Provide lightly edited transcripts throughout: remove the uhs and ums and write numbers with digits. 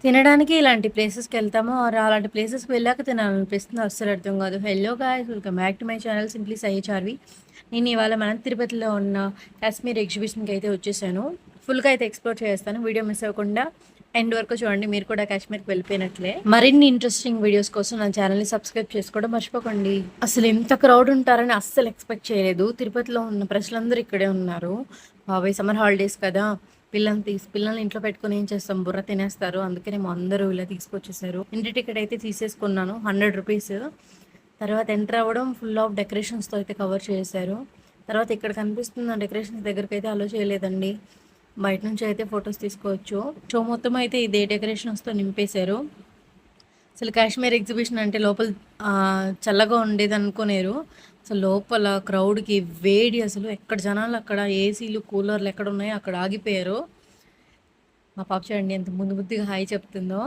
తినడానికి ఇలాంటి ప్లేసెస్‌కెళ్తాము. ఆర్ అలాంటి ప్లేసెస్‌కి వెళ్ళాక తినాలనిపిస్తుందో అస్సలు అర్థం కాదు. Hello guys! Welcome back to my channel simply Sai Charvi. నేను ఇవాళ మన తిరుపతిలో ఉన్న కాశ్మీర్ ఎగ్జిబిషన్‌కైతే వచ్చేసాను. ఫుల్‌గా అయితే ఎక్స్‌ప్లోర్ చేస్తాను. వీడియో మిస్ అవ్వకుండా ఎండ్ వరకు చూడండి. మీరు కూడా కాశ్మీర్‌కి వెళ్ళిపోయినట్లే. మరిన్ని ఇంట్రెస్టింగ్ వీడియోస్ కోసం నా ఛానల్‌ని సబ్స్క్రైబ్ చేసుకోవడం మర్చిపోకండి. అసలు ఇంత క్రౌడ్ ఉంటారని అస్సలు ఎక్స్‌పెక్ట్ చేయలేదు. తిరుపతిలో ఉన్న ప్రజలందరూ ఇక్కడే ఉన్నారు. బాబోయ్! సమ్మర్ హాలిడేస్ కదా! పిల్లల్ని ఇంట్లో పెట్టుకొని ఏం చేస్తాం, బుర్ర తినేస్తారు. అందుకనేమో అందరూ ఇలా తీసుకొచ్చేసారు. ఎంట్రీ టికెట్ అయితే తీసేసుకున్నాను, 100 రూపీస్. తర్వాత ఎంటర్ అవ్వడం ఫుల్ ఆఫ్ డెకరేషన్స్‌తో అయితే కవర్ చేశారు. తర్వాత ఇక్కడ కనిపిస్తున్న డెకరేషన్స్ దగ్గరకైతే అలో చేయలేదండి. బయట నుంచి అయితే ఫొటోస్ తీసుకోవచ్చు. షో మొత్తం అయితే ఇదే డెకరేషన్స్‌తో నింపేశారు. అసలు కాశ్మీర్ ఎగ్జిబిషన్ అంటే లోపల చల్లగా ఉండేదనుకునేరు. అసలు లోపల క్రౌడ్‌కి వేడి, అసలు ఎక్కడ జనాలు అక్కడ, ఏసీలు, కూలర్లు ఎక్కడున్నాయో అక్కడ ఆగిపోయారు. మా పాప చూడండి ఎంత ముద్దు ముద్దుగా హాయ్ చెప్తుందో.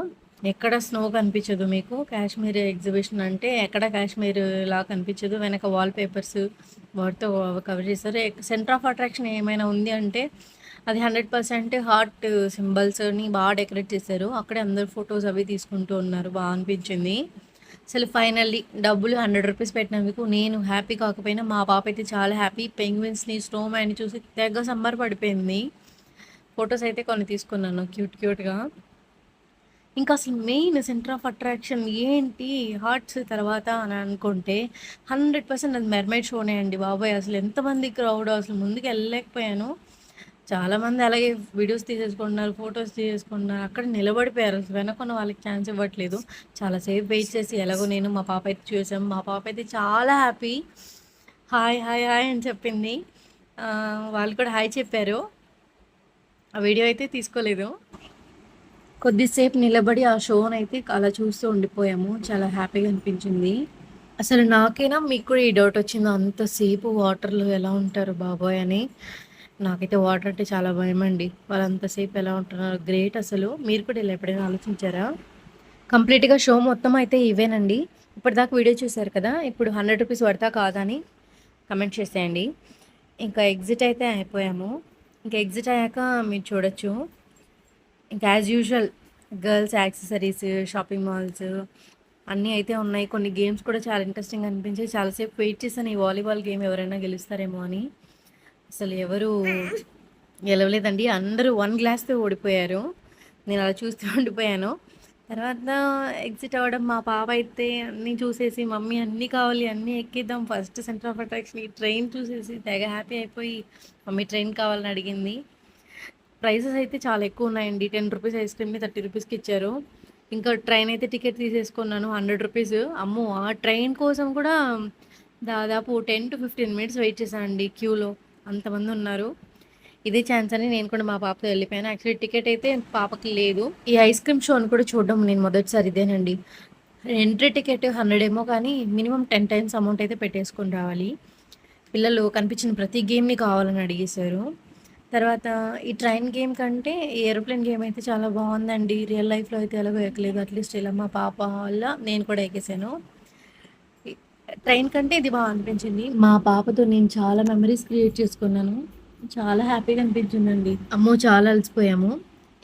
ఎక్కడ స్నో కనిపించదు మీకు. కాశ్మీర్ ఎగ్జిబిషన్ అంటే ఎక్కడ కాశ్మీర్ లా కనిపించదు. వెనక వాల్ పేపర్స్ వాటితో కవర్ చేస్తారు. సెంటర్ ఆఫ్ అట్రాక్షన్ ఏమైనా ఉంది అంటే అది 100% హార్ట్ సింబల్స్ని బాగా డెకరేట్ చేశారు. అక్కడే అందరు ఫొటోస్ అవి తీసుకుంటూ ఉన్నారు. బాగా అనిపించింది. అసలు ఫైనల్లీ డబ్బులు 100 రూపీస్ పెట్టినందుకు నేను హ్యాపీ కాకపోయినా మా పాప అయితే చాలా హ్యాపీ. పెంగ్విన్స్ని, స్నో మ్యాన్ని చూసి తెగ సంబరపడిపోయింది. ఫొటోస్ అయితే కొన్ని తీసుకున్నాను క్యూట్ క్యూట్గా. ఇంకా అసలు మెయిన్ సెంటర్ ఆఫ్ అట్రాక్షన్ ఏంటి, హార్ట్స్ తర్వాత అని అనుకుంటే 100% అది మెర్మైడ్ షోనే అండి బాబాయ్. అసలు ఎంతమంది క్రౌడ్, అసలు ముందుకు వెళ్ళలేకపోయాను. చాలామంది అలాగే వీడియోస్ తీసేసుకుంటున్నారు, ఫొటోస్ తీసేసుకుంటున్నారు, అక్కడ నిలబడిపోయారు. అసలు వెనకున్న వాళ్ళకి ఛాన్స్ ఇవ్వట్లేదు. చాలాసేపు వెయిట్ చేసి ఎలాగో నేను మా పాప అయితే చూసాం. మా పాప అయితే చాలా హ్యాపీ. హాయ్ హాయ్ హాయ్ అని చెప్పింది. వాళ్ళు కూడా హాయ్ చెప్పారు. ఆ వీడియో అయితే తీసుకోలేదు. కొద్దిసేపు నిలబడి ఆ షోనైతే అలా చూస్తూ ఉండిపోయాము. చాలా హ్యాపీగా అనిపించింది. అసలు నాకేనా, మీకు కూడా ఈ డౌట్ వచ్చిందా అంతసేపు వాటర్‌లో ఎలా ఉంటారు బాబోయ్ అని? నాకైతే వాటర్ అంటే చాలా భయమండి. వాళ్ళు అంతసేపు ఎలా ఉంటున్నారో గ్రేట్ అసలు. మీరు కూడా ఇలా ఎప్పుడైనా ఆలోచించారా? కంప్లీట్‌గా షో మొత్తం అయితే ఇవేనండి. ఇప్పటిదాకా వీడియో చూసారు కదా! ఇప్పుడు 100 రూపీస్ పడతా కాదా అని కమెంట్ చేసేయండి. ఇంకా ఎగ్జిట్ అయితే అయిపోయాము. ఇంకా ఎగ్జిట్ అయ్యాక మీరు చూడొచ్చు. ఇంకా as usual girls accessories, shopping malls అన్నీ అయితే ఉన్నాయి. కొన్ని గేమ్స్ కూడా చాలా ఇంట్రెస్టింగ్ అనిపించాయి. చాలాసేపు వెయిట్ చేశాను ఈ వాలీబాల్ గేమ్ ఎవరైనా గెలుస్తారేమో అని. అసలు ఎవరు గెలవలేదండి. అందరూ 1 గ్లాస్‌తో ఓడిపోయారు. నేను అలా చూస్తూ ఉండిపోయాను. తర్వాత ఎగ్జిట్ అవ్వడం, మా పాప అయితే అన్నీ చూసేసి మమ్మీ అన్నీ కావాలి, అన్నీ ఎక్కిద్దాం, ఫస్ట్ సెంటర్ ఆఫ్ అట్రాక్షన్ ఈ ట్రైన్ చూసేసి తెగ హ్యాపీ అయిపోయి మమ్మీ ట్రైన్ కావాలని అడిగింది. ప్రైసెస్ అయితే చాలా ఎక్కువ ఉన్నాయండి. 10 రూపీస్ ఐస్ క్రీమ్‌ని 30 రూపీస్‌కి ఇచ్చారు. ఇంకా ట్రైన్ అయితే టికెట్ తీసేసుకున్నాను 100 రూపీస్. అమ్మో! ఆ ట్రైన్ కోసం కూడా దాదాపు 10-15 మినిట్స్ వెయిట్ చేశానండి క్యూలో. అంతమందున్నారు. ఇదే ఛాన్స్ అని నేను కూడా మా పాపతో వెళ్ళిపోయాను. యాక్చువల్లీ టికెట్ అయితే పాపకి లేదు. ఈ ఐస్ క్రీమ్ షోని కూడా చూడడం నేను మొదటిసారి ఇదేనండి. ఎంట్రీ టికెట్ 100 ఏమో కానీ మినిమమ్ 10 టైమ్స్ అమౌంట్ అయితే పెట్టేసుకొని రావాలి. పిల్లలు కనిపించిన ప్రతి గేమ్‌ని కావాలని అడిగేశారు. తర్వాత ఈ ట్రైన్ గేమ్ కంటే ఈ ఏరోప్లేన్ గేమ్ అయితే చాలా బాగుందండి. రియల్ లైఫ్‌లో అయితే ఎలాగో ఎక్కలేదు. అట్‌లీస్ట్ ఇలా మా పాప వల్ల నేను కూడా ఎక్కేసాను. ఈ ట్రైన్ కంటే ఇది బా అనిపించింది. మా పాపతో నేను చాలా మెమరీస్ క్రియేట్ చేసుకున్నాను. చాలా హ్యాపీగా అనిపించిందండి. అమ్మో! చాలా అలసిపోయాము.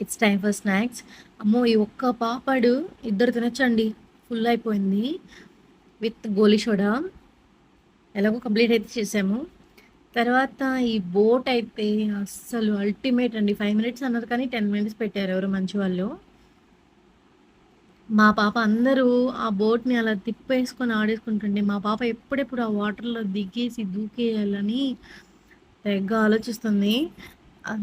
It's time for snacks. అమ్మో! ఈ ఒక్క పాపడు ఇద్దరు తినొచ్చండి. ఫుల్ అయిపోయింది. With Goli soda. ఎలాగో కంప్లీట్ అయితే చేసాము. తర్వాత ఈ బోట్ అయితే అస్సలు అల్టిమేట్ అండి. 5 మినిట్స్ అన్నారు కానీ 10 మినిట్స్ పెట్టారు ఎవరో మంచివాళ్ళు. మా పాప అందరూ ఆ బోట్‌ని అలా తిప్పేసుకొని ఆడేసుకుంటుంటే, మా పాప ఎప్పుడెప్పుడు ఆ వాటర్‌లో దిగేసి దూకేయాలని తెగ ఆలోచిస్తుంది.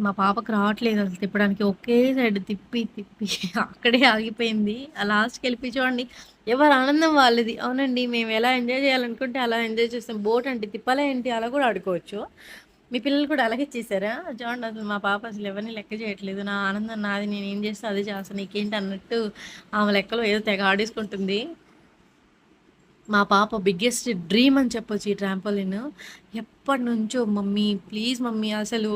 మా పాపకి రావట్లేదు అసలు తిప్పడానికి. ఒకే సైడ్ తిప్పి, తిప్పి అక్కడే ఆగిపోయింది. ఆ లాస్ట్‌కెళ్ళిపోయి చూడండి ఎవరి ఆనందం వాళ్ళది. అవునండి. మేము ఎలా ఎంజాయ్ చేయాలనుకుంటే అలా ఎంజాయ్ చేస్తాం. బోట్ అంటే తిప్పాలా ఏంటి? అలా కూడా ఆడుకోవచ్చు. మీ పిల్లలు కూడా అలాగే చేశారా? చూడండి అసలు మా పాప అసలు ఎవరిని లెక్క చేయట్లేదు. నా ఆనందం నాది. నేనేం చేస్తే అదే చేస్తా. నీకేంటి అన్నట్టు ఆమె లెక్కలో ఏదో తెగ ఆడేసుకుంటుంది. మా పాప బిగ్గెస్ట్ డ్రీమ్ అని చెప్పొచ్చు ఈ ట్రాంపోలిన్. ఎప్పటినుంచో మమ్మీ ప్లీజ్ మమ్మీ అసలు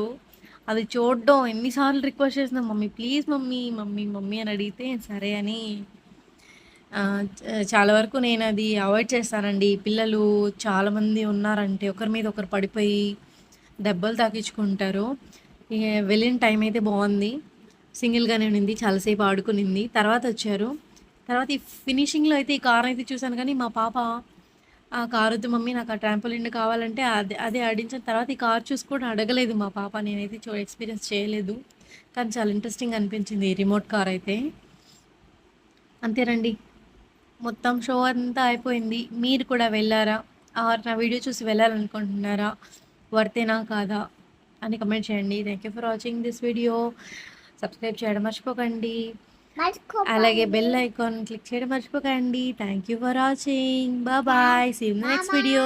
అది చూడడం ఎన్ని సార్లు రిక్వెస్ట్ చేసినా mummy please mummy, mummy, mummy అని అడిగితే సరే అని చాలా వరకు నేనది అవాయిడ్ చేస్తానండి. పిల్లలు చాలామంది ఉన్నారంటే ఒకరి మీద ఒకరు పడిపోయి దెబ్బలు తాకించుకుంటారు. ఇగ వెళ్ళిన టైం అయితే బావుంది. సింగిల్‌గానే ఉండింది. చాలాసేపు ఆడుకునింది. తర్వాత వచ్చారు. తర్వాత ఈ ఫినిషింగ్‌లో అయితే ఈ కార్ అయితే చూసాను కానీ మా పాప ఆ కారొద్దు మమ్మీ నాకు ఆ ట్రాంపోలిన్ కావాలంటే అదే ఆడించిన తర్వాత ఈ కార్ చూసి కూడా అడగలేదు మా పాప. నేనైతే ఎక్స్‌పీరియన్స్ చేయలేదు. కానీ చాలా ఇంట్రెస్టింగ్ అనిపించింది ఈ రిమోట్ కార్ అయితే. అంతేనండి. మొత్తం షో అంతా అయిపోయింది. మీరు కూడా వెళ్లారా? ఆర్ నా వీడియో చూసి వెళ్ళాలనుకుంటున్నారా? వర్తేనా కాదా? అని కమెంట్ చేయండి. Thank you for watching this video. Subscribe చేయడం మర్చిపోకండి. అలాగే బెల్ ఐకాన్ క్లిక్ చేయడం మర్చిపోకండి. Thank you for watching. Bye bye. See you in the next video.